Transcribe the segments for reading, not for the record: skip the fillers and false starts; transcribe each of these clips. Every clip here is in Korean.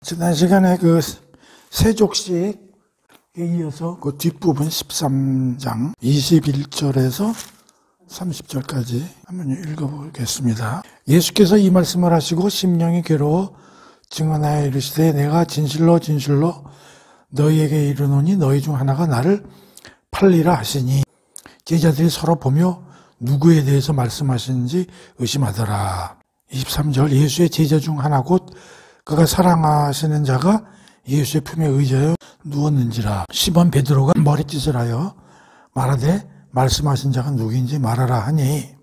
지난 시간에 그 세족식에 이어서 그 뒷부분 13장 21절에서 30절까지 한번 읽어보겠습니다. 예수께서 이 말씀을 하시고 심령이 괴로워 증언하여 이르시되 내가 진실로 진실로 너희에게 이르노니 너희 중 하나가 나를 팔리라 하시니 제자들이 서로 보며 누구에 대해서 말씀하시는지 의심하더라. 23절 예수의 제자 중 하나 곧 그가 사랑하시는 자가 예수의 품에 의지하여 누웠는지라. 시몬 베드로가 머리짓을 하여 말하되 말씀하신 자가 누구인지 말하라 하니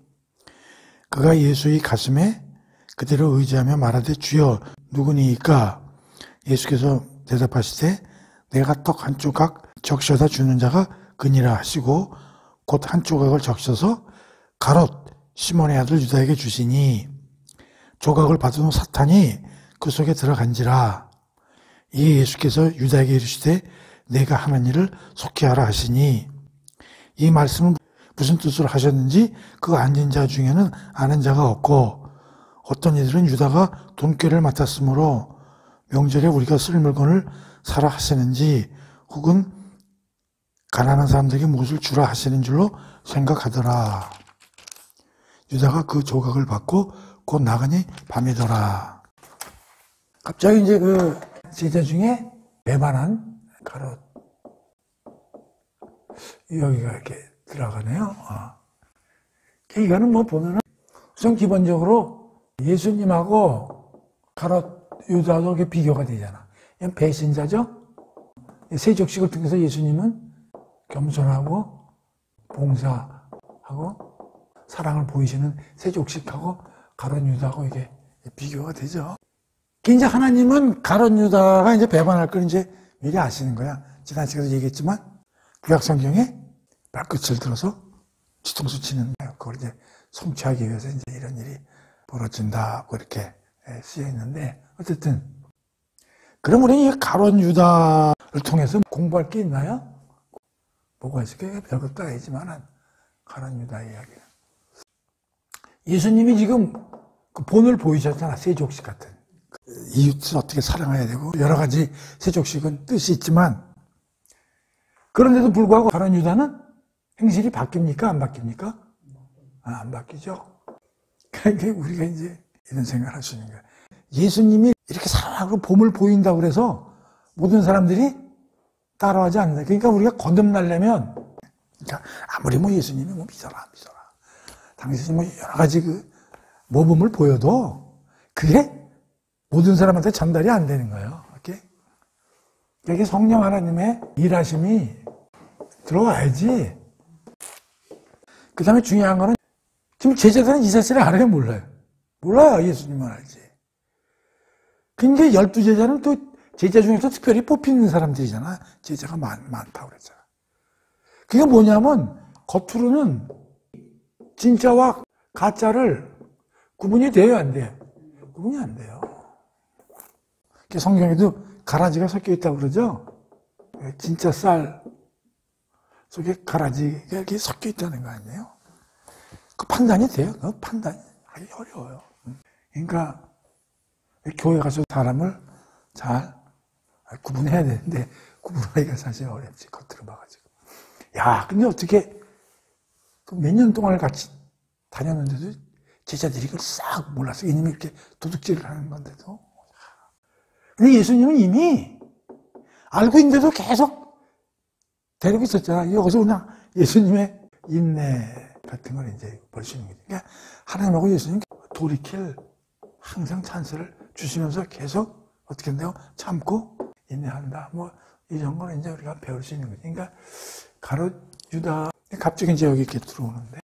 그가 예수의 가슴에 그대로 의지하며 말하되 주여 누구니이까? 예수께서 대답하시되 내가 떡 한 조각 적셔다 주는 자가 그니라 하시고 곧 한 조각을 적셔서 가롯 시몬의 아들 유다에게 주시니 조각을 받은 후 사탄이 그 속에 들어간지라. 이에 예수께서 유다에게 이르시되 내가 하는 일을 속히 하라 하시니 이 말씀은 무슨 뜻으로 하셨는지 그 앉은 자 중에는 아는 자가 없고 어떤 이들은 유다가 돈꾀를 맡았으므로 명절에 우리가 쓸 물건을 사라 하시는지 혹은 가난한 사람들에게 무엇을 주라 하시는 줄로 생각하더라. 유다가 그 조각을 받고 곧 나가니 밤이더라. 갑자기 이제 그 제자 중에 배반한 가롯 여기가 이렇게 들어가네요. 이거는 뭐 보면은 우선 기본적으로 예수님하고 가롯 유다도 이렇게 비교가 되잖아. 배신자죠. 세족식을 통해서 예수님은 겸손하고 봉사하고 사랑을 보이시는 세족식하고 가롯 유다하고 이게 비교가 되죠. 이제 하나님은 가롯 유다가 이제 배반할 걸 이제 미리 아시는 거야. 지난 시간에 얘기했지만 구약 성경에 발끝을 들어서 뒤통수 치는 거예요. 그걸 이제 성취하기 위해서 이제 이런 일이 벌어진다 그렇게 쓰여 있는데 어쨌든 그럼 우리 이 가롯 유다를 통해서 공부할 게 있나요? 뭐가 있을까요? 별것도 아니지만은 가롯 유다 이야기는 예수님이 지금 그 본을 보이셨잖아. 세족식 같은 이웃을 어떻게 사랑해야 되고 여러 가지 세족식은 뜻이 있지만 그런데도 불구하고 가롯 유다는 행실이 바뀝니까? 안 바뀝니까? 안 바뀌죠. 그러니까 우리가 이제 이런 생각을 할 수 있는 거예요. 예수님이 이렇게 사랑하고 봄을 보인다고 그래서 모든 사람들이 따라하지 않는다. 그러니까 우리가 거듭나려면 그러니까 아무리 뭐 예수님이 뭐 믿어라. 당신이 뭐 여러 가지 그 모범을 보여도 그게 모든 사람한테 전달이 안 되는 거예요. 이렇게. 이게 성령 하나님의 일하심이 들어와야지. 그 다음에 중요한 거는 지금 제자들은 이 사실을 알아요? 몰라요. 예수님만 알지. 근데 12제자는 또 제자 중에서 특별히 뽑히는 사람들이잖아. 제자가 많다고 그랬잖아. 그게 뭐냐면 겉으로는 진짜와 가짜를 구분이 돼요, 안 돼요? 구분이 안 돼요. 성경에도 가라지가 섞여 있다고 그러죠? 진짜 쌀 속에 가라지가 이렇게 섞여 있다는 거 아니에요? 그 판단이 돼요? 그 판단이 하기 어려워요. 그러니까 교회 가서 사람을 잘 구분해야 되는데 구분하기가 사실 어렵지. 겉으로 봐가지고. 야, 근데 어떻게 몇 년 동안 같이 다녔는데도 제자들이 그걸 싹 몰랐어. 이놈이 이렇게 도둑질을 하는 건데도. 근데 예수님은 이미 알고 있는데도 계속 데리고 있었잖아. 여기서 그냥 예수님의 인내 같은 걸 이제 볼 수 있는 거죠. 그러니까 하나님하고 예수님 돌이킬 항상 찬스를 주시면서 계속 어떻게 한다고? 참고 인내한다. 뭐 이런 거는 이제 우리가 배울 수 있는 거죠. 그러니까 가롯 유다 갑자기 이제 여기 이렇게 들어오는데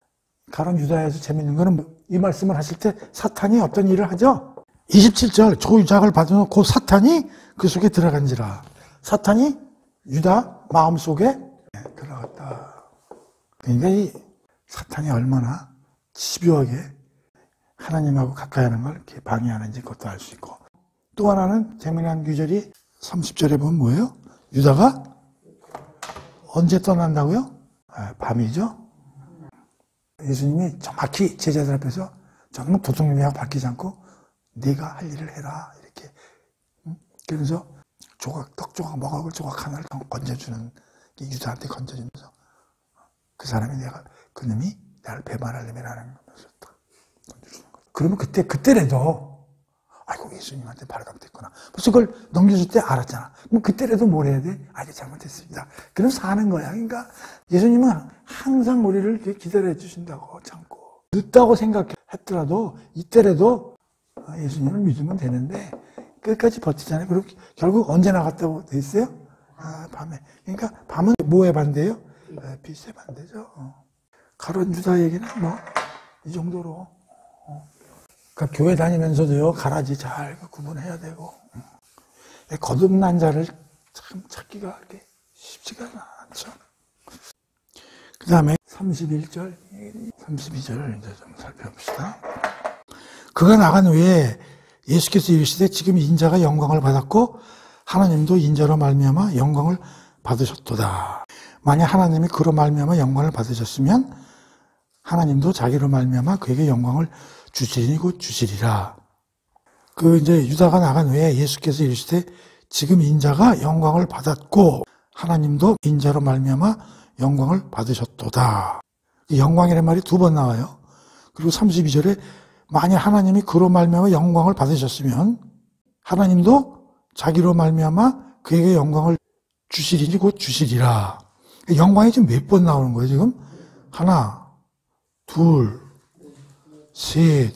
가롯 유다에서 재밌는 거는 이 말씀을 하실 때 사탄이 어떤 일을 하죠? 27절 조작을 받은 그 사탄이 그 속에 들어간지라. 사탄이 유다 마음속에 들어갔다. 그러니까 이 사탄이 얼마나 집요하게 하나님하고 가까이 하는 걸 이렇게 방해하는지 그것도 알 수 있고. 또 하나는 재미난 구절이 30절에 보면 뭐예요? 유다가 언제 떠난다고요? 밤이죠. 예수님이 정확히 제자들 앞에서 정말 도둑놈이하고 바뀌지 않고 네가 할 일을 해라 이렇게 그래서 떡 조각, 먹을 조각 하나를 건져주는, 유다한테 건져주면서 그 사람이 그놈이 나를 배반하려면라는 거면서 딱 건져주는 거예요. 그러면 그때라도, 아이고, 예수님한테 발각됐구나. 벌써 그걸 넘겨줄 때 알았잖아. 그럼 그때라도 뭘 해야 돼? 이게 잘못했습니다. 그럼 사는 거야. 그러니까 예수님은 항상 우리를 이렇게 기다려 주신다고 참고. 늦다고 생각했더라도 이때라도 예수님을 믿으면 되는데 끝까지 버티잖아요. 그리고 결국 언제 나갔다고 돼 있어요? 밤에. 그러니까 밤은 뭐에 반대예요? 빛에 반대죠. 가론 유다 얘기는 뭐 이 정도로. 그러니까 교회 다니면서도요, 가라지 잘 구분해야 되고, 거듭난 자를 참 찾기가 그렇게 쉽지가 않죠. 그 다음에 31절, 32절을 이제 좀 살펴봅시다. 그가 나간 후에 예수께서 이르시되 지금 인자가 영광을 받았고 하나님도 인자로 말미암아 영광을 받으셨도다. 만약 하나님이 그로 말미암아 영광을 받으셨으면 하나님도 자기로 말미암아 그에게 영광을 주시리니 곧 주시리라. 이제 유다가 나간 후에 예수께서 이르시되 지금 인자가 영광을 받았고 하나님도 인자로 말미암아 영광을 받으셨도다. 영광이라는 말이 2번 나와요. 그리고 32절에 만약 하나님이 그로 말미암아 영광을 받으셨으면 하나님도 자기로 말미암아 그에게 영광을 주시리니 곧 주시리라. 영광이 지금 몇 번 나오는 거예요, 지금? 하나, 둘, 셋,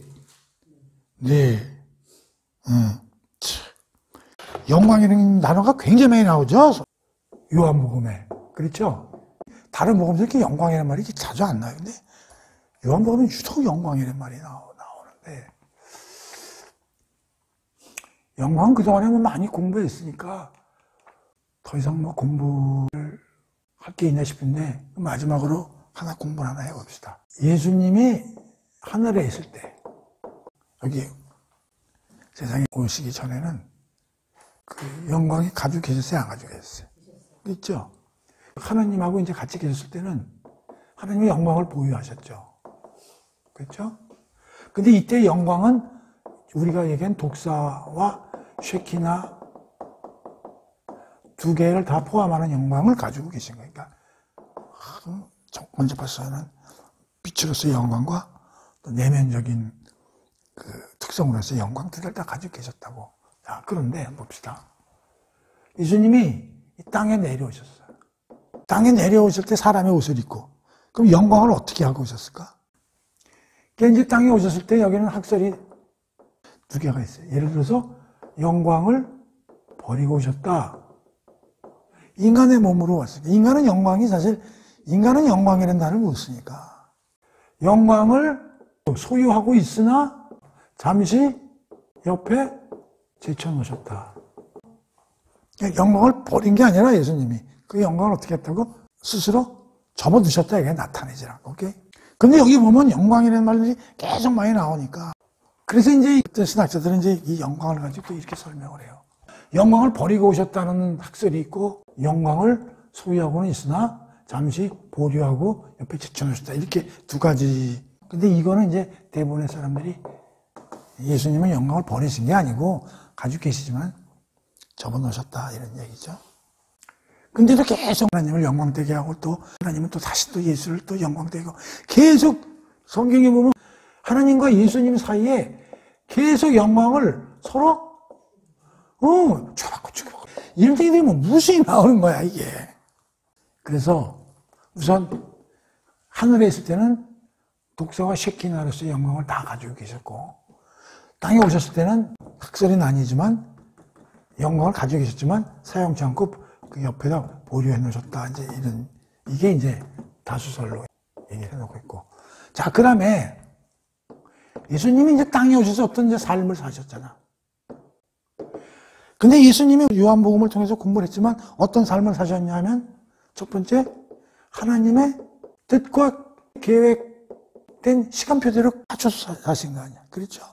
넷, 영광이라는 단어가 굉장히 많이 나오죠? 요한복음에. 그렇죠? 다른 복음에서 이렇게 영광이라는 말이 자주 안 나요. 근데 요한복음은 유독 영광이라는 말이 나오는데, 영광은 그동안에 많이 공부했으니까 더 이상 공부를 할 게 있나 싶은데, 마지막으로 공부를 하나 해봅시다. 예수님이 하늘에 있을 때, 여기 세상에 오시기 전에는 그 영광이 가지고 계셨어요? 안 가지고 계셨어요? 있죠? 하나님하고 이제 같이 계셨을 때는 하나님의 영광을 보유하셨죠. 그렇죠? 근데 이때 영광은 우리가 얘기한 독사와 쉐키나 2개를 다 포함하는 영광을 가지고 계신 거니까. 먼저 벌써는 빛으로서의 영광과 또 내면적인 그 특성으로서의 영광 2개를 다 가지고 계셨다고. 자, 그런데 봅시다. 예수님이 이 땅에 내려오셨어요. 땅에 내려오실 때 사람의 옷을 입고, 그럼 영광을 어떻게 하고 오셨을까? 그러니까 이제 땅에 오셨을 때 여기는 학설이 2개가 있어요. 예를 들어서 영광을 버리고 오셨다. 인간의 몸으로 왔으니까. 인간은 영광이라는 단어를 못 쓰니까. 영광을 소유하고 있으나 잠시 옆에 제쳐놓으셨다. 영광을 버린 게 아니라 예수님이 그 영광을 어떻게 했다고? 스스로 접어두셨다. 이게 나타내지라고. 오케이? 근데 여기 보면 영광이라는 말이 계속 많이 나오니까. 그래서 이제 신학자들은 이제 이 영광을 가지고 또 이렇게 설명을 해요. 영광을 버리고 오셨다는 학설이 있고, 영광을 소유하고는 있으나 잠시 보류하고 옆에 제쳐놓으셨다. 이렇게 2가지. 근데 이거는 이제 대부분의 사람들이 예수님은 영광을 버리신 게 아니고 가지고 계시지만 접어놓으셨다. 이런 얘기죠. 근데도 계속 하나님을 영광되게 하고 또 하나님은 또 다시 또 예수를 또 영광되게 하고 계속 성경에 보면 하나님과 예수님 사이에 계속 영광을 서로 주고받고 이런 얘기 되면 무수히 나오는 거야, 이게. 그래서 우선 하늘에 있을 때는 독사와 쉐키나로서의 영광을 다 가지고 계셨고, 땅에 오셨을 때는 학설이 아니지만 영광을 가지고 계셨지만 사용치 않고 그 옆에다 보류해 놓으셨다. 이제 이게 이제 다수설로 얘기를 해놓고 있고. 자, 그 다음에 예수님이 이제 땅에 오셔서 어떤 이제 삶을 사셨잖아. 근데 예수님이 요한복음을 통해서 공부를 했지만 어떤 삶을 사셨냐 하면 첫 번째, 하나님의 뜻과 계획된 시간표대로 맞춰서 사신 거 아니야. 그렇죠?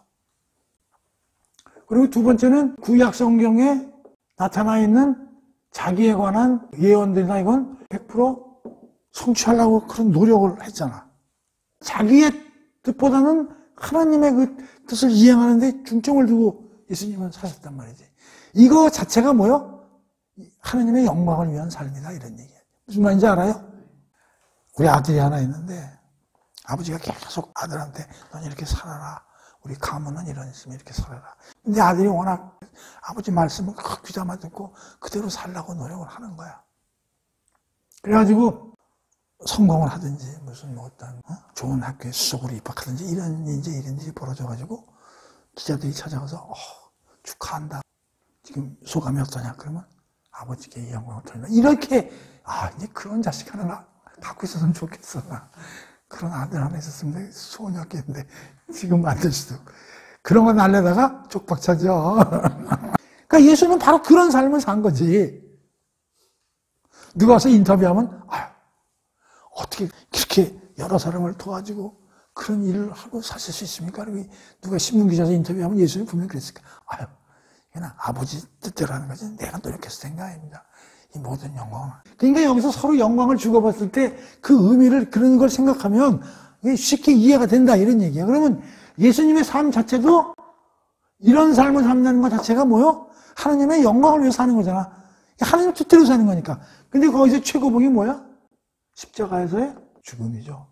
그리고 2번째는 구약 성경에 나타나 있는 자기에 관한 예언들이나 이건 100% 성취하려고 그런 노력을 했잖아. 자기의 뜻보다는 하나님의 그 뜻을 이행하는 데 중점을 두고 예수님은 사셨단 말이지. 이거 자체가 뭐요? 하나님의 영광을 위한 삶이다 이런 얘기예요. 무슨 말인지 알아요? 우리 아들이 하나 있는데 아버지가 계속 아들한테 넌 이렇게 살아라. 우리 가문은 이런 식으로 이렇게 살아라. 근데 아들이 워낙 아버지 말씀을 귀담아 듣고 그대로 살라고 노력을 하는 거야. 그래가지고 성공을 하든지 무슨 뭐 어떤 좋은 학교에 수석으로 입학하든지 이런 일인지 벌어져가지고 기자들이 찾아가서 축하한다. 지금 소감이 어떠냐? 그러면 아버지께 영광을 돌린다. 이렇게 이제 그런 자식 하나 갖고 있었으면 좋겠어. 그런 아들 하나 있었으면 소원이었겠는데 지금 만들 수도 없고. 그런 거 날려다가 쪽박차죠. 그러니까 예수는 바로 그런 삶을 산 거지. 누가 와서 인터뷰하면 어떻게 그렇게 여러 사람을 도와주고 그런 일을 하고 사실 수 있습니까? 누가 신문기자에서 인터뷰하면 예수는 분명히 그랬을까? 이건 아버지 뜻대로 하는 거지. 내가 노력해서 된 거 아닙니다. 이 모든 영광은. 그러니까 여기서 서로 영광을 주고받을 때 그 의미를 그런 걸 생각하면 쉽게 이해가 된다 이런 얘기야. 그러면 예수님의 삶 자체도 이런 삶을 산다는 것 자체가 뭐요? 하나님의 영광을 위해서 사는 거잖아. 하나님 뜻대로 사는 거니까. 근데 거기서 최고봉이 뭐야? 십자가에서의 죽음이죠.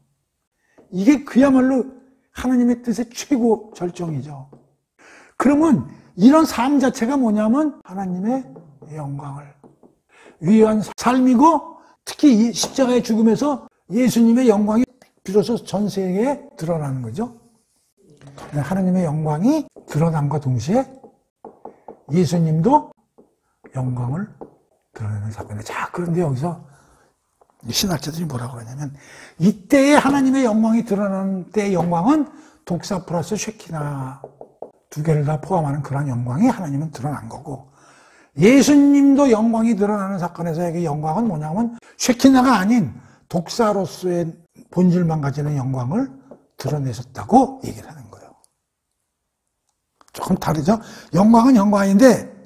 이게 그야말로 하나님의 뜻의 최고 절정이죠. 그러면 이런 삶 자체가 뭐냐면 하나님의 영광을 위한 삶이고 특히 이 십자가의 죽음에서 예수님의 영광이 비로소 전 세계에 드러나는 거죠. 하나님의 영광이 드러남과 동시에 예수님도 영광을 드러내는 사건이에요. 자, 그런데 여기서 신학자들이 뭐라고 그러냐면 이때의 하나님의 영광이 드러나는 때의 영광은 독사 플러스 쉐키나 두 개를 다 포함하는 그런 영광이 하나님은 드러난 거고 예수님도 영광이 드러나는 사건에서의 영광은 뭐냐면 쉐키나가 아닌 독사로서의 본질만 가지는 영광을 드러내셨다고 얘기를 하는 거예요. 조금 다르죠? 영광은 영광인데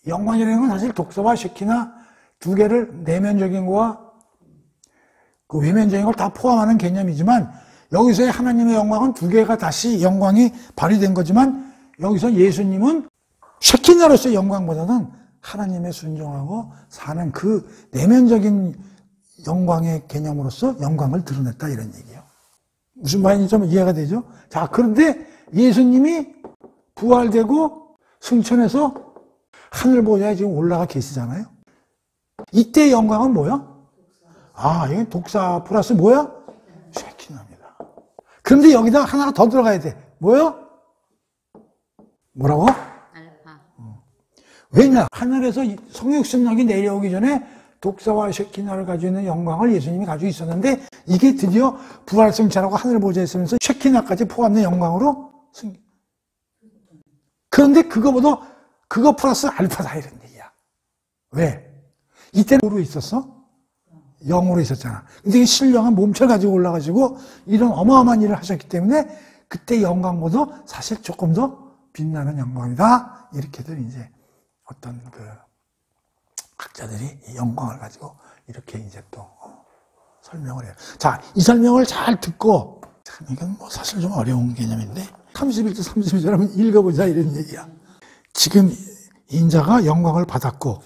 영광이라는 건 사실 독사와 쉐키나 두 개를 내면적인 거와 그 외면적인 걸 다 포함하는 개념이지만 여기서의 하나님의 영광은 두 개가 다시 영광이 발휘된 거지만 여기서 예수님은 쉐키나로서의 영광보다는 하나님의 순종하고 사는 그 내면적인 영광의 개념으로서 영광을 드러냈다 이런 얘기예요. 무슨 말인지 좀 이해가 되죠? 자, 그런데 예수님이 부활되고 승천해서 하늘 보좌에 지금 올라가 계시잖아요. 이때 영광은 뭐야? 이게 독사 플러스 뭐야? 쉐키나입니다. 그런데 여기다 하나가 더 들어가야 돼. 뭐요? 뭐라고? 알파. 왜냐? 하늘에서 성육신력이 내려오기 전에 독사와 쉐키나를 가지고 있는 영광을 예수님이 가지고 있었는데 이게 드디어 부활 승천하고 하늘 보좌에 있으면서 쉐키나까지 포함된 영광으로 승. 그런데 그거 플러스 알파다 이런 얘기야. 왜? 이때는 뭐로 있었어? 영으로 있었잖아. 근데 신령한 몸체를 가지고 올라가지고 이런 어마어마한 일을 하셨기 때문에 그때 영광보다 사실 조금 더 빛나는 영광이다. 이렇게들 이제 어떤 그 학자들이 이 영광을 가지고 이렇게 이제 또 설명을 해요. 자, 이 설명을 잘 듣고 참 이건 뭐 사실 좀 어려운 개념인데 31절 32절 한번 읽어보자 이런 얘기야. 지금 인자가 영광을 받았고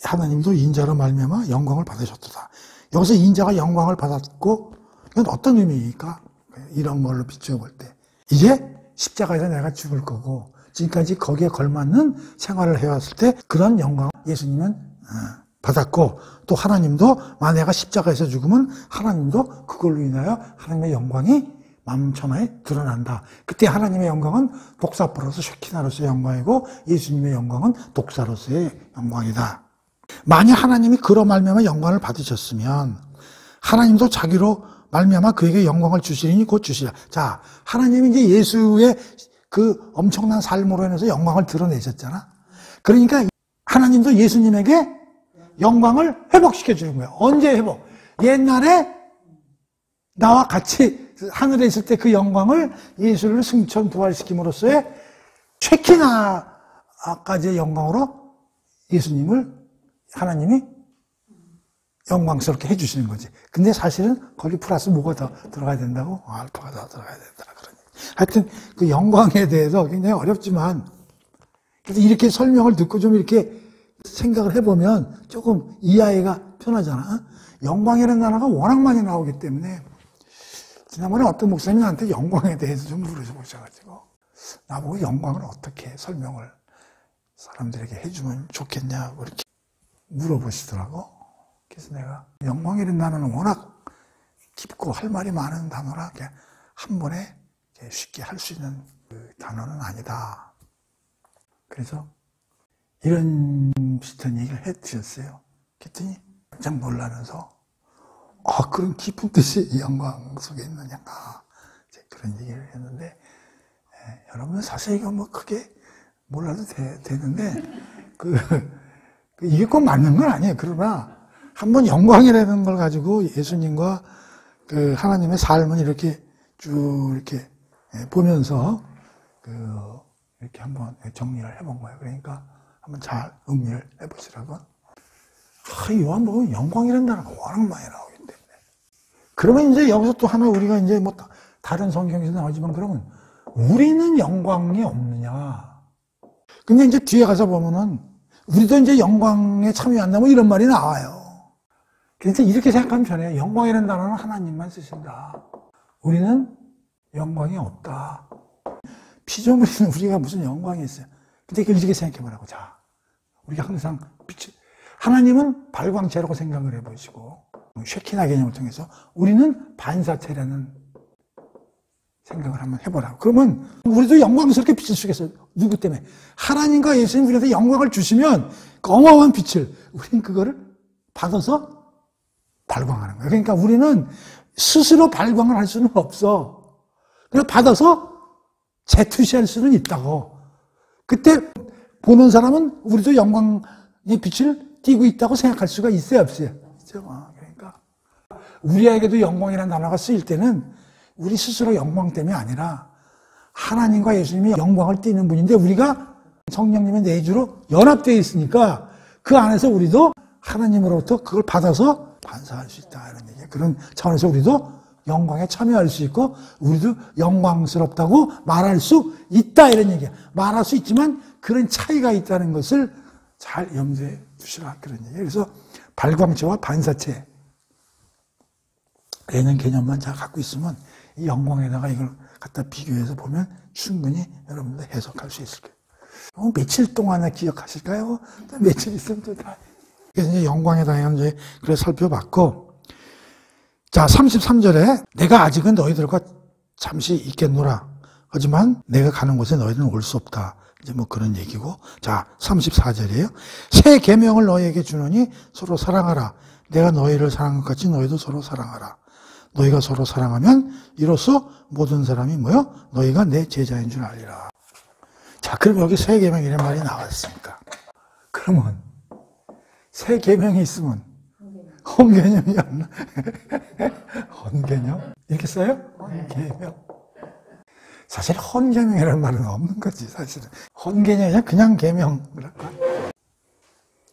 하나님도 인자로 말미암아 영광을 받으셨도다. 여기서 인자가 영광을 받았고 이건 어떤 의미입니까? 이런 걸로 비추어 볼 때 이제 십자가에서 내가 죽을 거고 지금까지 거기에 걸맞는 생활을 해왔을 때 그런 영광 예수님은 받았고 또 하나님도 만약에 십자가에서 죽으면 하나님도 그걸로 인하여 하나님의 영광이 만천하에 드러난다. 그때 하나님의 영광은 독사로서 쉐키나로서의 영광이고 예수님의 영광은 독사로서의 영광이다. 만약 하나님이 그로 말미암아 영광을 받으셨으면 하나님도 자기로 말미암아 그에게 영광을 주시리니 곧 주시라. 자, 하나님이 이제 예수의 그 엄청난 삶으로 인해서 영광을 드러내셨잖아. 그러니까 하나님도 예수님에게 영광을 회복시켜 주는 거예요. 언제 회복? 옛날에 나와 같이 하늘에 있을 때 그 영광을 예수를 승천 부활시킴으로써의 쉐키나까지의 영광으로 예수님을 하나님이 영광스럽게 해주시는 거지. 근데 사실은 거기 플러스 뭐가 더 들어가야 된다고? 알파가 더 들어가야 된다. 그러니. 하여튼 그 영광에 대해서 굉장히 어렵지만 그래서 이렇게 설명을 듣고 좀 이렇게 생각을 해보면 조금 이해하기가 편하잖아. 영광이라는 단어가 워낙 많이 나오기 때문에 지난번에 어떤 목사님이 나한테 영광에 대해서 좀 물어보셔가지고 나보고 영광을 어떻게 설명을 사람들에게 해주면 좋겠냐 이렇게 물어보시더라고. 그래서 내가 영광이라는 단어는 워낙 깊고 할 말이 많은 단어라 한 번에 쉽게 할 수 있는 그 단어는 아니다. 그래서 이런 비슷한 얘기를 해 주셨어요. 그랬더니 깜짝 놀라면서 그런 깊은 뜻이 영광 속에 있느냐가 그런 얘기를 했는데 여러분 사실 이거 뭐 크게 몰라도 되는데 이게 꼭 맞는 건 아니에요. 그러나 한번 영광이라는 걸 가지고 예수님과 그 하나님의 삶을 이렇게 쭉 이렇게 보면서 이렇게 한번 정리를 해본 거예요. 그러니까 한번 잘 음미를 해보시라고. 요한복음 영광이라는 단어가 워낙 많이 나오기 때문에. 그러면 이제 여기서 또 하나 우리가 이제 뭐 다른 성경에서 나오지만 그러면 우리는 영광이 없느냐. 근데 이제 뒤에 가서 보면은 우리도 이제 영광에 참여한다 뭐 이런 말이 나와요. 그래서 이렇게 생각하면 편해요. 영광이라는 단어는 하나님만 쓰신다. 우리는 영광이 없다. 피조물인 우리가 무슨 영광이 있어요. 근데 이렇게 생각해 보라고. 자, 우리가 항상 하나님은 발광체라고 생각을 해보시고 쉐키나 개념을 통해서 우리는 반사체라는 생각을 한번 해보라고. 그러면 우리도 영광스럽게 빛을 쓰겠어요. 누구 때문에? 하나님과 예수님 우리한테 영광을 주시면 그 어마어마한 빛을 우리는 그거를 받아서 발광하는 거예요. 그러니까 우리는 스스로 발광을 할 수는 없어. 그래서 받아서 재투시할 수는 있다고. 그때 보는 사람은 우리도 영광의 빛을 띄고 있다고 생각할 수가 있어요, 없어요? 있죠. 그러니까 우리에게도 영광이라는 단어가 쓰일 때는 우리 스스로 영광 때문에 아니라 하나님과 예수님이 영광을 띠는 분인데 우리가 성령님의 내주로 연합되어 있으니까 그 안에서 우리도 하나님으로부터 그걸 받아서 반사할 수 있다 이런 얘기예요. 그런 차원에서 우리도 영광에 참여할 수 있고 우리도 영광스럽다고 말할 수 있다 이런 얘기예요. 말할 수 있지만 그런 차이가 있다는 것을 잘 염두에 두시라 그런 얘기예요. 그래서 발광체와 반사체 라는 개념만 잘 갖고 있으면 이 영광에다가 이걸 갖다 비교해서 보면 충분히 여러분들 해석할 수 있을 거예요. 며칠 동안에 기억하실까요? 며칠 있으면 또 다. 그래서 이제 영광에 대한 이제 그래 살펴봤고, 자 33절에 내가 아직은 너희들과 잠시 있겠노라. 하지만 내가 가는 곳에 너희들은 올 수 없다. 이제 뭐 그런 얘기고, 자 34절이에요. 새 계명을 너희에게 주노니 서로 사랑하라. 내가 너희를 사랑한 것 같이 너희도 서로 사랑하라. 너희가 서로 사랑하면 이로써 모든 사람이 뭐요? 너희가 내 제자인 줄 알리라. 자, 그럼 여기 새 계명이라는 말이 나왔으니까. 그러면 새 계명이 있으면 헌개념이 없나? 헌개념? 이렇게 써요? 헌개념. 사실 헌개명이라는 말은 없는 거지, 사실은. 헌개념이 그냥 개명. 그럴까?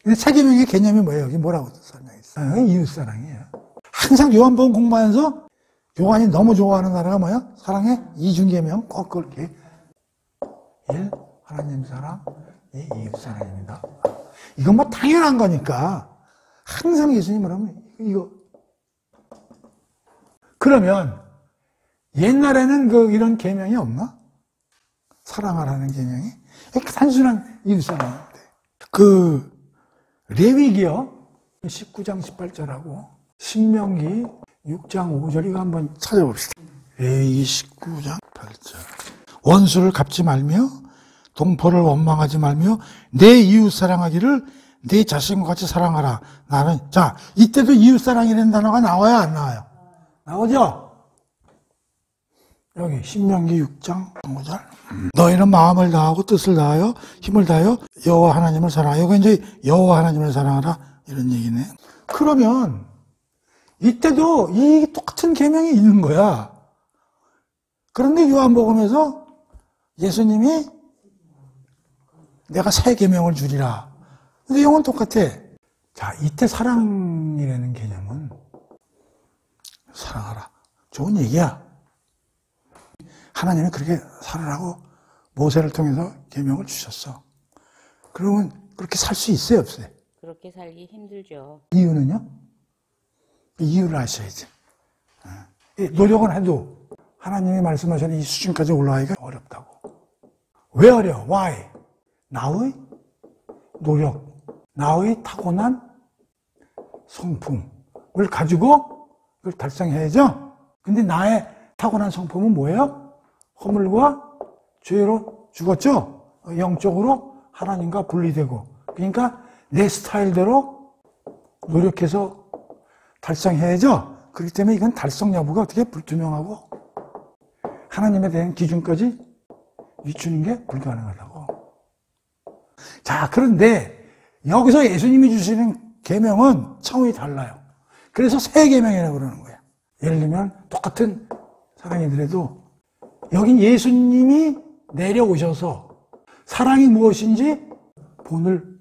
근데 새 계명의 개념이 뭐예요? 여기 뭐라고 설명했어요? 이웃사랑이에요. 항상 요한복음 공부하면서 요한이 너무 좋아하는 단어가 뭐야? 사랑의 이중계명 꼭 그렇게 1. 하나님 사랑, 2. 이웃 사랑입니다. 이건 뭐 당연한 거니까 항상 예수님 하면 이거 그러면 옛날에는 이런 계명이 없나? 사랑하라는 계명이 단순한 이웃 사랑인데 레위기요 19장 18절하고 신명기 6장 5절 이거 한번 찾아봅시다. 레위기 19장 8절 원수를 갚지 말며 동포를 원망하지 말며 내 이웃 사랑하기를 내 자신과 같이 사랑하라. 나는 자 이때도 이웃 사랑이라는 단어가 나와요 안 나와요? 나오죠? 여기 신명기 6장 5절 너희는 마음을 다하고 뜻을 다하여 힘을 다하여 여호와 하나님을 사랑하라. 이거 이제 여호와 하나님을 사랑하라 이런 얘기네. 그러면 이때도 이 똑같은 계명이 있는 거야. 그런데 요한복음에서 예수님이 내가 새 계명을 주리라. 내용은 똑같아. 자, 이때 사랑이라는 개념은 사랑하라. 좋은 얘기야. 하나님이 그렇게 살아라고 모세를 통해서 계명을 주셨어. 그러면 그렇게 살 수 있어요, 없어요? 그렇게 살기 힘들죠. 이유는요? 이유를 아셔야지. 노력은 해도 하나님이 말씀하시는 이 수준까지 올라가기가 어렵다고. 왜 어려워? Why? 나의 노력, 나의 타고난 성품을 가지고 그걸 달성해야죠. 근데 나의 타고난 성품은 뭐예요? 허물과 죄로 죽었죠. 영적으로 하나님과 분리되고. 그러니까 내 스타일대로 노력해서 달성해야죠. 그렇기 때문에 이건 달성 여부가 어떻게 불투명하고 하나님에 대한 기준까지 미추는 게 불가능하다고. 자, 그런데 여기서 예수님이 주시는 계명은 차원이 달라요. 그래서 새 계명이라고 그러는 거예요. 예를 들면 똑같은 사랑이더라도 여긴 예수님이 내려오셔서 사랑이 무엇인지 본을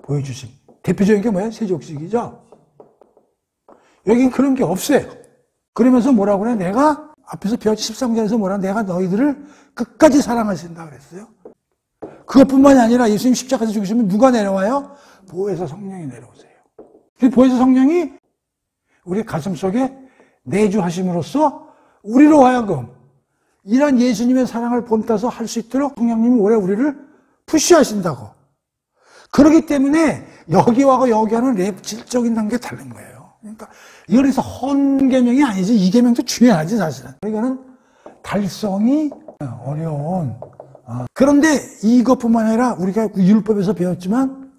보여주신 대표적인 게 뭐예요? 세족식이죠. 여긴 그런 게 없어요. 그러면서 뭐라고 그래? 내가 앞에서 배웠지 13절에서 뭐라 내가 너희들을 끝까지 사랑하신다 그랬어요. 그것뿐만이 아니라 예수님 십자가에서 죽으시면 누가 내려와요? 보혜사 성령이 내려오세요. 그 보혜사 성령이 우리 가슴 속에 내주하심으로써 우리로 하여금 이런 예수님의 사랑을 본따서 할 수 있도록 성령님이 오래 우리를 푸시하신다고. 그렇기 때문에 여기하고 여기와는 랩질적인 단계가 다른 거예요. 그러니까 이거에서 헌 계명이 아니지. 이 계명도 중요하지 사실은. 이거는 달성이 어려운. 그런데 이것뿐만 아니라 우리가 율법에서 배웠지만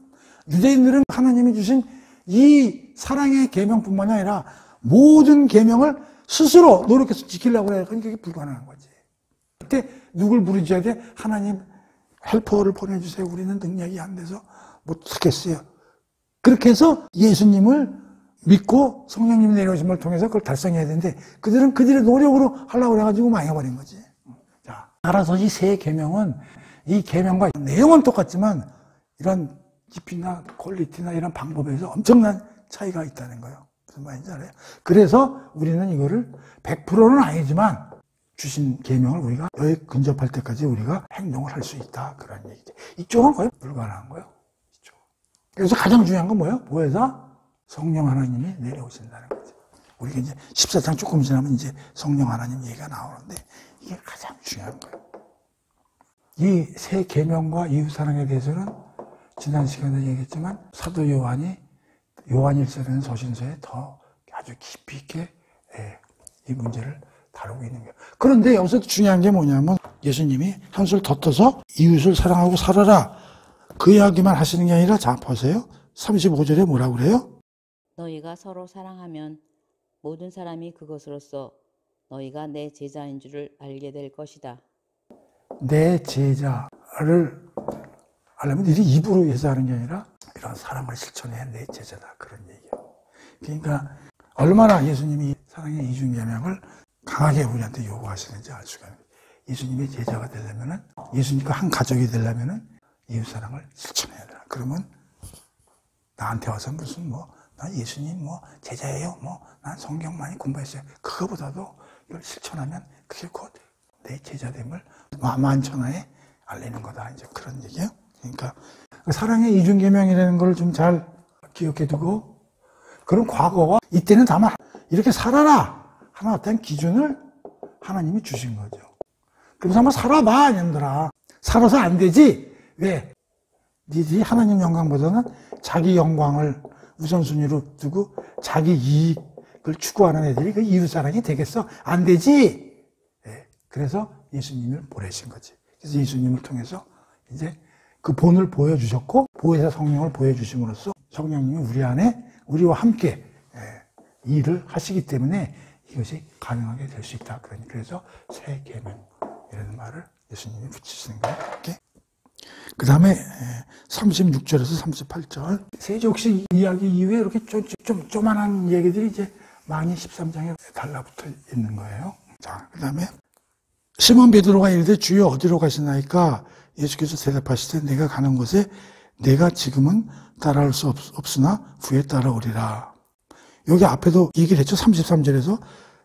유대인들은 하나님이 주신 이 사랑의 계명뿐만 아니라 모든 계명을 스스로 노력해서 지키려고 해요. 그러니까 이게 불가능한 거지. 그때 누굴 부르셔야 돼? 하나님 헬퍼를 보내주세요. 우리는 능력이 안 돼서 못 하겠어요. 그렇게 해서 예수님을 믿고 성령님이 내려오신 걸 통해서 그걸 달성해야 되는데 그들은 그들의 노력으로 하려고 해가지고 망해버린 거지. 자, 따라서 이 세 계명은 이 계명과 내용은 똑같지만 이런 깊이나 퀄리티나 이런 방법에서 엄청난 차이가 있다는 거예요. 무슨 말인지 알아요? 그래서 우리는 이거를 100%는 아니지만 주신 계명을 우리가 여기 근접할 때까지 우리가 행동을 할 수 있다. 그런 얘기죠. 이쪽은 거의 불가능한 거예요. 이쪽. 그래서 가장 중요한 건 뭐예요? 보혜사 성령 하나님이 내려오신다는 거죠. 우리가 이제 14장 조금 지나면 이제 성령 하나님 얘기가 나오는데 이게 가장 중요한 거예요. 이 세 계명과 이웃 사랑에 대해서는 지난 시간에 얘기했지만 사도 요한이 요한일서라는 서신서에 더 아주 깊이 있게 이 문제를 다루고 있는 거예요. 그런데 여기서 중요한 게 뭐냐면 예수님이 한술 더 떠서 이웃을 사랑하고 살아라 그 이야기만 하시는 게 아니라 자 보세요. 35절에 뭐라고 그래요? 너희가 서로 사랑하면 모든 사람이 그것으로써 너희가 내 제자인 줄을 알게 될 것이다. 내 제자를 알려면 이제 입으로 해서 하는 게 아니라 이런 사랑을 실천해야 내 제자다 그런 얘기예요. 그러니까 얼마나 예수님이 사랑의 이중계명을 강하게 우리한테 요구하시는지 알 수가 있는 거예요. 예수님의 제자가 되려면은 예수님과 한 가족이 되려면은 이웃 사랑을 실천해야 돼. 그러면 나한테 와서 무슨 나 예수님 제자예요. 난 성경 많이 공부했어요. 그거보다도 이걸 실천하면 그게 곧 내 제자됨을 만천하에 알리는 거다. 이제 그런 얘기예요. 그러니까 사랑의 이중계명이라는 걸 좀 잘 기억해 두고 그런 과거와 이때는 다만 이렇게 살아라 하나 어떤 기준을 하나님이 주신 거죠. 그래서 한번 살아봐 년들아. 살아서 안 되지. 왜? 니들이 하나님 영광보다는 자기 영광을 우선순위로 두고 자기 이익을 추구하는 애들이 그 이웃사랑이 되겠어? 안 되지. 그래서 예수님을 보내신 거지. 그래서 예수님을 통해서 이제 그 본을 보여주셨고 보혜사 성령을 보여주심으로써 성령님이 우리 안에 우리와 함께 일을 하시기 때문에 이것이 가능하게 될 수 있다. 그래서 새 계명이라는 말을 예수님이 붙이시는 거예요. 이렇게. 그 다음에 36절에서 38절 세족식 이야기 이후에 이렇게 좀 조만한 얘기들이 이제 많이 13장에 달라붙어 있는 거예요. 자, 그 다음에 시몬 베드로가 이르되 주여 어디로 가시나이까? 예수께서 대답하시되 내가 가는 곳에 내가 지금은 따라올 수 없으나 후에 따라오리라. 여기 앞에도 얘기를 했죠. 33절에서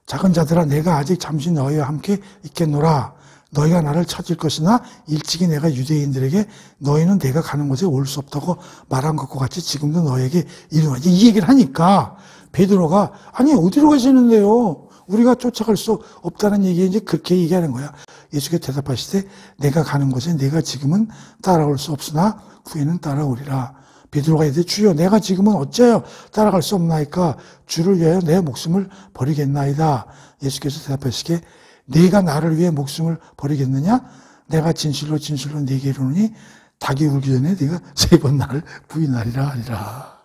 작은 자들아 내가 아직 잠시 너희와 함께 있겠노라. 너희가 나를 찾을 것이나 일찍이 내가 유대인들에게 너희는 내가 가는 곳에 올 수 없다고 말한 것과 같이 지금도 너희에게 이르노니. 이 얘기를 하니까 베드로가 아니 어디로 가시는데요? 우리가 쫓아갈 수 없다는 얘기 이제 그렇게 얘기하는 거야. 예수께서 대답하시되 내가 가는 곳에 내가 지금은 따라올 수 없으나 후에는 따라오리라. 베드로가 이르되 주여 내가 지금은 어찌하여 따라갈 수 없나이까 주를 위하여 내 목숨을 버리겠나이다. 예수께서 대답하시기에 네가 나를 위해 목숨을 버리겠느냐? 내가 진실로 진실로 네게 이르노니 닭이 울기 전에 네가 3번 나를 부인하리라 하리라.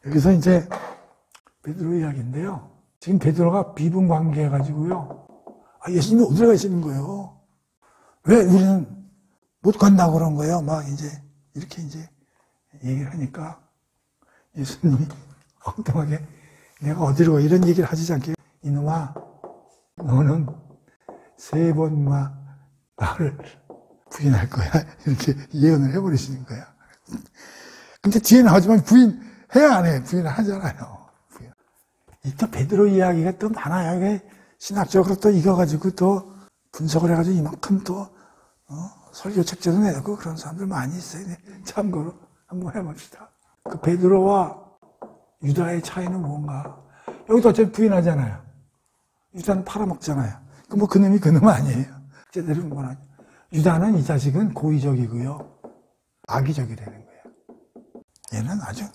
여기서 이제 베드로 이야기인데요. 지금 베드로가 비분관계 해가지고요. 예수님이 어디로 가시는 거예요? 왜 우리는 못 간다고 그런 거예요? 막 이제 이렇게 이제 얘기를 하니까 예수님이 엉뚱하게 내가 어디로 가 이런 얘기를 하지 않게 이놈아 너는 3번 나를 부인할 거야. 이렇게 예언을 해버리시는 거야. 근데 뒤에 나오지만 부인해야 안 해. 부인을 하잖아요. 또 베드로 이야기가 또 많아요. 이게 신학적으로 또 이겨가지고 또 분석을 해가지고 이만큼 또 설교 책자도 내놓고 그런 사람들 많이 있어요. 참고로 한번 해봅시다. 그 베드로와 유다의 차이는 뭔가? 여기도 어차피 부인하잖아요. 유다는 팔아먹잖아요. 그 놈이 그 놈 아니에요. 제대로 뭐라. 유다는 이 자식은 고의적이고요. 악의적이라는 거예요. 얘는 아주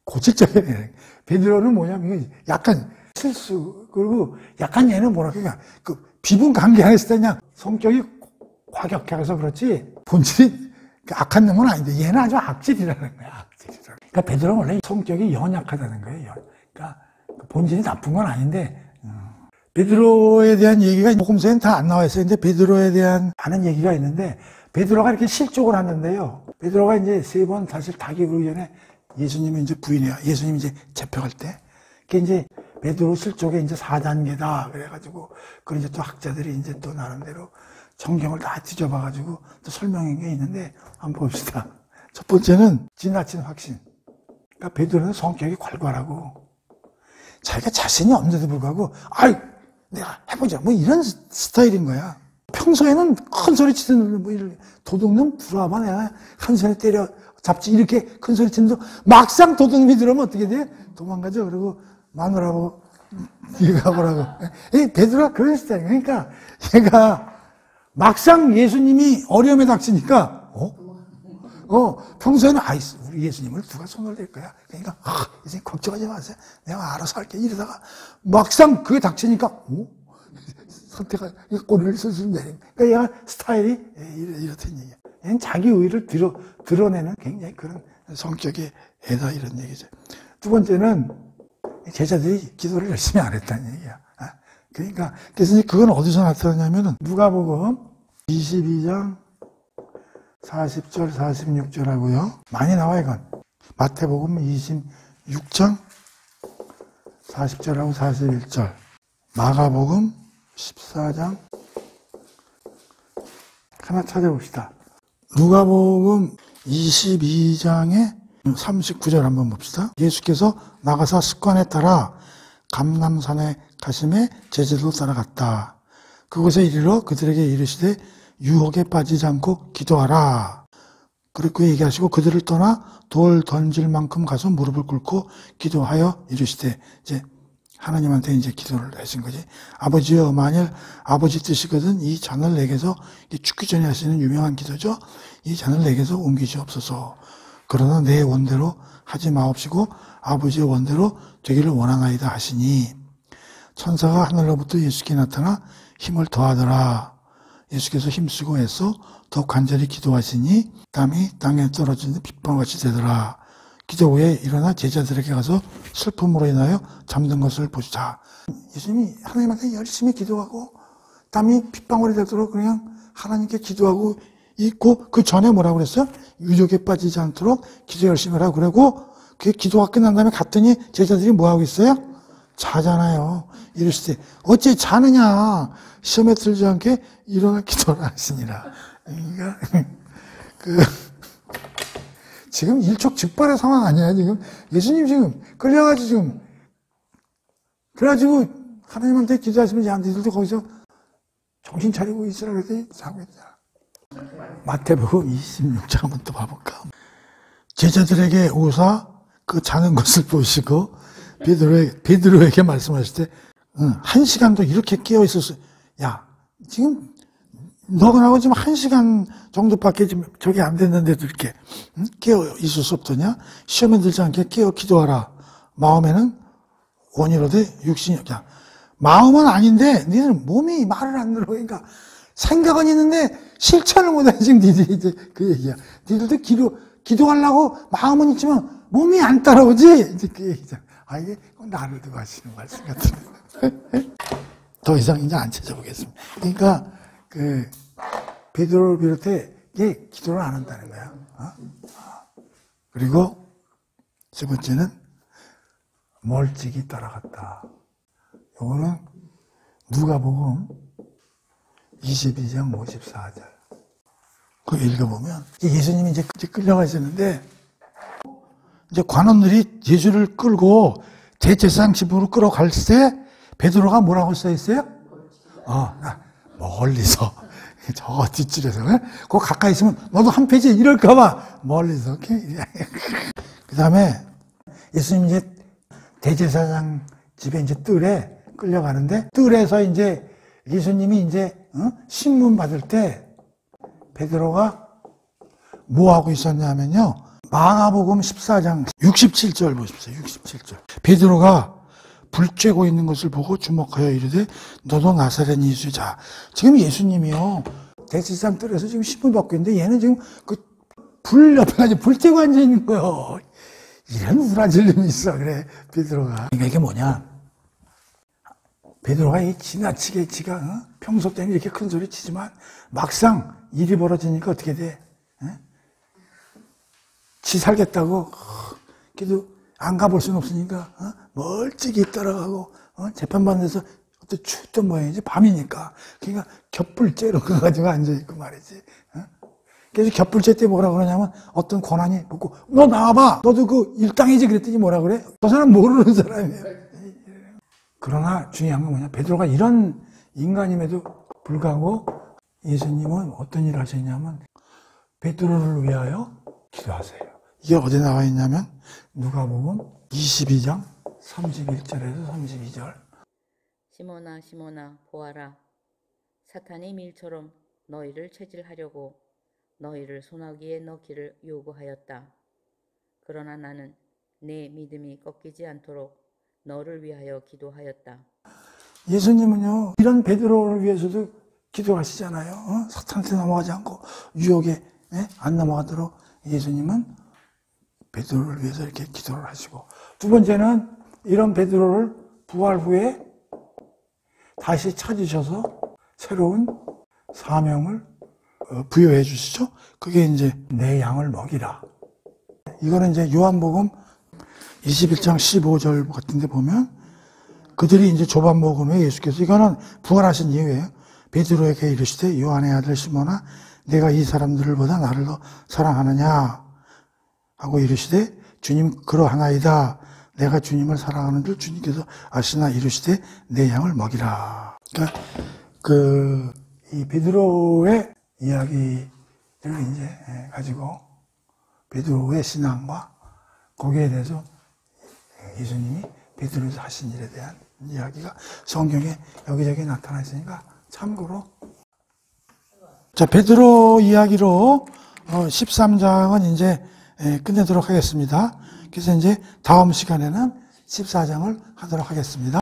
고질적이라는 거예요. 베드로는 뭐냐면 약간 실수, 그리고 약간 얘는 뭐라 그러냐. 그 비분 관계 안에서 그냥 성격이 과격해서 그렇지 본질이 악한 놈은 아닌데 얘는 아주 악질이라는 거야. 악질이라는. 그러니까 베드로는 원래 성격이 연약하다는 거예요. 그러니까 본질이 나쁜 건 아닌데 베드로에 대한 얘기가 복음서에는 다 안 나와 있어요. 근데 베드로에 대한 많은 얘기가 있는데 베드로가 이렇게 실족을 하는데요. 베드로가 이제 3번 사실 닭이 부르기 전에 예수님이 이제 부인해요. 예수님이 이제 재평할 때. 그게 이제 베드로 실족의 이제 4단계다. 그래가지고 그런 이제 또 학자들이 이제 또 나름대로 성경을 다 뒤져봐가지고 또 설명한 게 있는데 한번 봅시다. 첫 번째는 지나친 확신. 그러니까 베드로는 성격이 괄괄하고 자기가 자신이 없는데도 불구하고 내가 해보자 뭐 이런 스타일인 거야. 평소에는 큰 소리 치는 뭐 이런 도둑놈 불화만 내가 한 손에 때려 잡지 이렇게 큰 소리 치는데 막상 도둑놈이 들어오면 어떻게 돼? 도망가죠. 그리고 마누라고 얘가 뭐라고. 베드로가 그런 스타일. 그러니까 얘가 막상 예수님이 어려움에 닥치니까 평소에는 우리 예수님을 누가 손을 댈 거야. 그러니까 예수님 걱정하지 마세요. 내가 알아서 할게. 이러다가 막상 그게 닥치니까 선택할 꼬리를 슬슬 내린. 그러니까 얘가 스타일이 이렇다는 얘기야. 얘는 자기 의의를 드러내는 굉장히 그런 성격의 애다 이런 얘기죠. 두 번째는 제자들이 기도를 열심히 안 했다는 얘기야. 그러니까 그래서 그건 어디서 나타나냐면은 누가복음 22장 40절 46절하고요. 많이 나와 이건. 마태복음 26장 40절하고 41절. 마가복음 14장 하나 찾아봅시다. 누가복음 22장의 39절 한번 봅시다. 예수께서 나가사 습관에 따라 감람산에 가심에 제자도 따라갔다. 그곳에 이르러 그들에게 이르시되 유혹에 빠지지 않고 기도하라. 그렇게 얘기하시고 그들을 떠나 돌 던질 만큼 가서 무릎을 꿇고 기도하여 이르시되 이제 하나님한테 이제 기도를 하신 거지. 아버지여 만일 아버지 뜻이거든 이 잔을 내게서 죽기 전에 하시는 유명한 기도죠. 이 잔을 내게서 옮기시옵소서. 그러나 내 원대로 하지 마옵시고 아버지의 원대로 되기를 원하나이다 하시니 천사가 하늘로부터 예수께 나타나 힘을 더하더라. 예수께서 힘쓰고 애써 더 간절히 기도하시니 땀이 땅에 떨어지는 빗방울같이 되더라. 기도 후에 일어나 제자들에게 가서 슬픔으로 인하여 잠든 것을 보시자. 예수님이 하나님한테 열심히 기도하고 땀이 빗방울이 되도록 그냥 하나님께 기도하고 있고 그 전에 뭐라고 그랬어요? 유혹에 빠지지 않도록 기도 열심히 하라고 그러고 그 기도가 끝난 다음에 갔더니 제자들이 뭐하고 있어요? 자잖아요. 이러실 때 어째 자느냐? 시험에 들지 않게 일어나 기도를 하시니라. 그러니까 지금 일촉즉발의 상황 아니야 지금. 예수님 지금 끌려가지고 지금 그래가지고 하나님한테 기도하시면 야 너희들도 거기서 정신 차리고 있으라 그랬더니 자고 있잖아. 마태복음 26장 한번 또 봐볼까. 제자들에게 오사 그 자는 것을 보시고 베드로에게 말씀하실 때, 1시간도 이렇게 깨어 있었어. 야, 지금 너하고 지금 1시간 정도밖에 지금 저게 안 됐는데도 이렇게 깨어 있을 수 없더냐? 시험에 들지 않게 깨어 기도하라. 마음에는 원이로되 육신이 없냐. 마음은 아닌데 니는 몸이 말을 안 들어. 그러니까 생각은 있는데 실천을 못하는 지금 니들이 이제 그 얘기야. 니들도 기도하려고 마음은 있지만 몸이 안 따라오지. 이제 그 얘기잖아. 아, 이게 나를 두고 하시는 말씀 같은데. 더 이상 이제 안 찾아보겠습니다. 그러니까 베드로를 비롯해 얘 기도를 안 한다는 거야. 그리고 세 번째는 멀찍이 따라갔다. 요거는 누가복음 22장 54절. 그거 읽어보면 예수님이 이제 끌려가셨는데 이제 관원들이 예수를 끌고 대제사장 집으로 끌어갈 때 베드로가 뭐라고 써 있어요? 멀리서 저 뒷줄에서 그거 가까이 있으면 너도 한 페이지 이럴까봐 멀리서 그 다음에 예수님 이제 대제사장 집에 이제 뜰에 끌려가는데 뜰에서 이제 예수님이 이제 신문 받을 때 베드로가 뭐 하고 있었냐면요. 마가복음 14장 67절 보십시오. 67절. 베드로가 불 쬐고 있는 것을 보고 주목하여 이르되 너도 나사렛 예수자. 지금 예수님이요. 대제사장 뜰에서 지금 신문 받고 있는데 얘는 지금 그 불 옆에 가서 불 쬐고 앉아 있는 거예요. 이런 우라질림이 있어. 그래 베드로가. 그러니까 이게 뭐냐. 베드로가 지나치게 지가 평소 때는 이렇게 큰 소리 치지만 막상 일이 벌어지니까 어떻게 돼? 지 살겠다고 그래도 안 가볼 수는 없으니까 멀찍이 따라가고 재판받는 데서 어떤 추웠던 모양이지 밤이니까 그러니까 겹불째로 그거 가지고 앉아있고 말이지. 그래서 겹불째 때 뭐라 그러냐면 어떤 권한이 묻고 너 나와봐 너도 그 일당이지 그랬더니 뭐라 그래? 저 사람 모르는 사람이에요. 그러나 중요한 건 뭐냐 베드로가 이런 인간임에도 불구하고 예수님은 어떤 일을 하셨냐면 베드로를 위하여 기도하세요. 이게 어디 나와 있냐면 누가복음 22장 31절에서 32절. 시몬아 시몬아 보아라 사탄이 밀처럼 너희를 체질하려고 너희를 소나기에 넣기를 요구하였다. 그러나 나는 내 믿음이 꺾이지 않도록 너를 위하여 기도하였다. 예수님은요 이런 베드로를 위해서도 기도하시잖아요. 사탄한테 넘어가지 않고 유혹에 안 넘어가도록 예수님은 베드로를 위해서 이렇게 기도를 하시고 두 번째는 이런 베드로를 부활 후에 다시 찾으셔서 새로운 사명을 부여해 주시죠. 그게 이제 내 양을 먹이라. 이거는 이제 요한복음 21장 15절 같은 데 보면 그들이 이제 조반복음 후에 예수께서 이거는 부활하신 이후에 베드로에게 이르시되 요한의 아들 시몬아 내가 이 사람들을 보다 나를 더 사랑하느냐 하고 이르시되 주님 그러하나이다. 내가 주님을 사랑하는 줄 주님께서 아시나 이르시되 내 양을 먹이라. 그러니까 이 베드로의 이야기를 이제 가지고 베드로의 신앙과 거기에 대해서 예수님이 베드로에서 하신 일에 대한 이야기가 성경에 여기저기 나타나 있으니까 참고로. 자, 베드로 이야기로 13장은 이제 끝내도록 하겠습니다. 그래서 이제 다음 시간에는 14장을 하도록 하겠습니다.